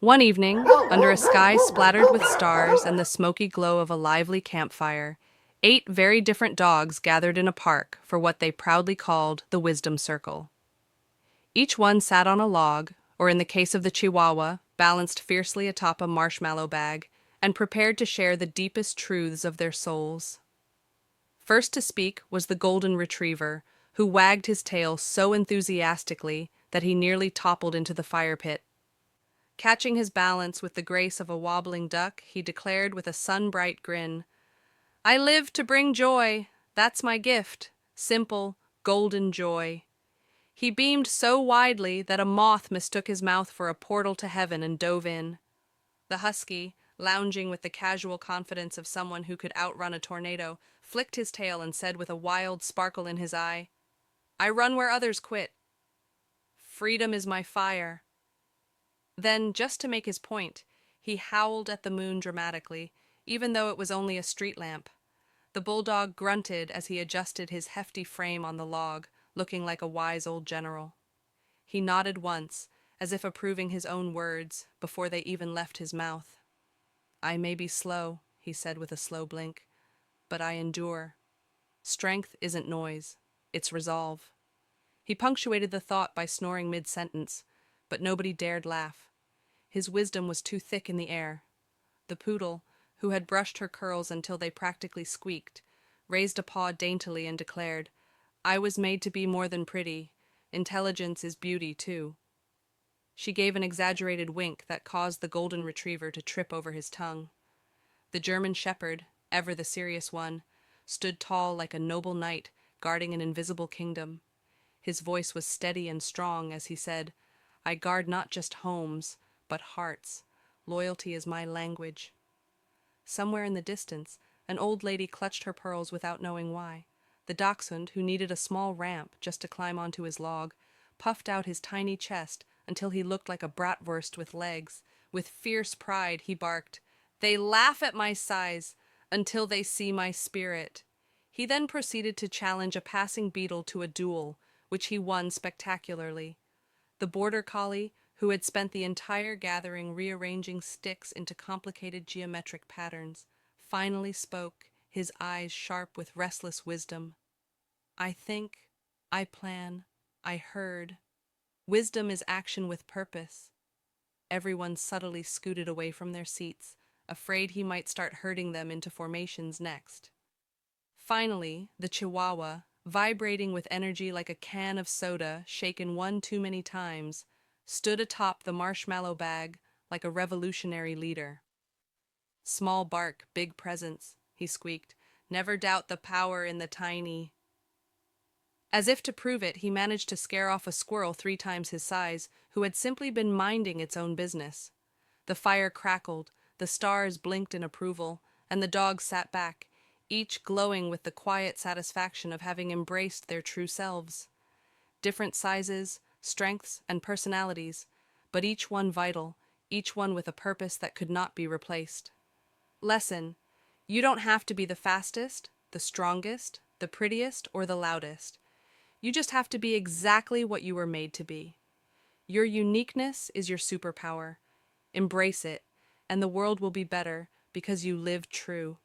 One evening, under a sky splattered with stars and the smoky glow of a lively campfire, 8 very different dogs gathered in a park for what they proudly called the Wisdom Circle. Each one sat on a log, or in the case of the Chihuahua, balanced fiercely atop a marshmallow bag, and prepared to share the deepest truths of their souls. First to speak was the Golden Retriever, who wagged his tail so enthusiastically that he nearly toppled into the fire pit. Catching his balance with the grace of a wobbling duck, he declared with a sun-bright grin, "I live to bring joy. That's my gift. Simple, golden joy." He beamed so widely that a moth mistook his mouth for a portal to heaven and dove in. The husky, lounging with the casual confidence of someone who could outrun a tornado, flicked his tail and said with a wild sparkle in his eye, "I run where others quit. Freedom is my fire." Then, just to make his point, he howled at the moon dramatically, even though it was only a street lamp. The bulldog grunted as he adjusted his hefty frame on the log, looking like a wise old general. He nodded once, as if approving his own words, before they even left his mouth. "I may be slow," he said with a slow blink, "but I endure. Strength isn't noise, it's resolve." He punctuated the thought by snoring mid-sentence, but nobody dared laugh. His wisdom was too thick in the air. The poodle, who had brushed her curls until they practically squeaked, raised a paw daintily and declared, "I was made to be more than pretty. Intelligence is beauty, too." She gave an exaggerated wink that caused the Golden Retriever to trip over his tongue. The German Shepherd, ever the serious one, stood tall like a noble knight guarding an invisible kingdom. His voice was steady and strong as he said, "I guard not just homes, but hearts. Loyalty is my language." Somewhere in the distance, an old lady clutched her pearls without knowing why. The dachshund, who needed a small ramp just to climb onto his log, puffed out his tiny chest until he looked like a bratwurst with legs. With fierce pride, he barked, "They laugh at my size until they see my spirit." He then proceeded to challenge a passing beetle to a duel, which he won spectacularly. The border collie, who had spent the entire gathering rearranging sticks into complicated geometric patterns, finally spoke, his eyes sharp with restless wisdom. "I think, I plan, I heard. Wisdom is action with purpose." Everyone subtly scooted away from their seats, afraid he might start herding them into formations next. Finally, the Chihuahua, vibrating with energy like a can of soda shaken one too many times, stood atop the marshmallow bag like a revolutionary leader. "Small bark, big presence," he squeaked. "Never doubt the power in the tiny." As if to prove it, he managed to scare off a squirrel 3 times his size, who had simply been minding its own business. The fire crackled, the stars blinked in approval, and the dogs sat back, each glowing with the quiet satisfaction of having embraced their true selves. Different sizes, strengths, and personalities, but each one vital, each one with a purpose that could not be replaced. Lesson: you don't have to be the fastest, the strongest, the prettiest, or the loudest. You just have to be exactly what you were made to be. Your uniqueness is your superpower. Embrace it, and the world will be better because you live true.